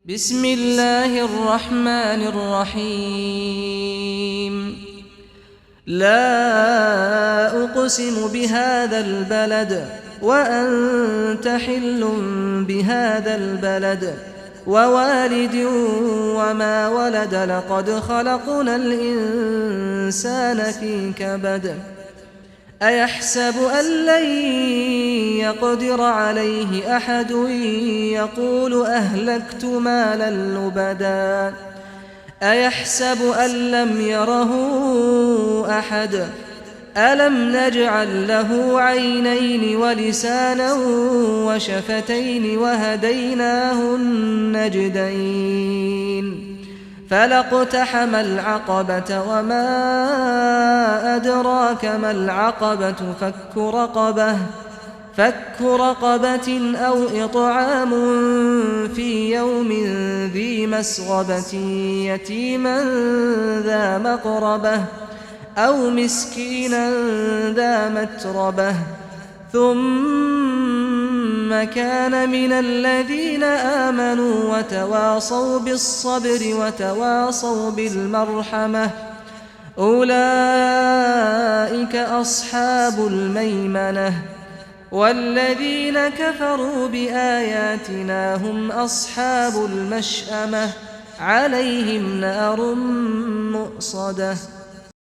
بسم الله الرحمن الرحيم. لا أقسم بهذا البلد وأنت حل بهذا البلد ووالد وما ولد لقد خلقنا الإنسان في كبد أيحسب أن لن يقدر عليه أحد يقول أهلكت مالا لبدا أيحسب أن لم يره أحد ألم نجعل له عينين ولسانا وشفتين وهديناه النجدين فلاقتحم العقبة وما أدراك ما العقبة فك رقبة أو إطعام في يوم ذي مسغبة يتيما ذا مقربة أو مسكينا ذا متربة ثم كان من الذين آمنوا وتواصوا بالصبر وتواصوا بالمرحمة أولئك أصحاب الميمنة والذين كفروا بآياتنا هم أصحاب المشأمة عليهم نار مؤصدة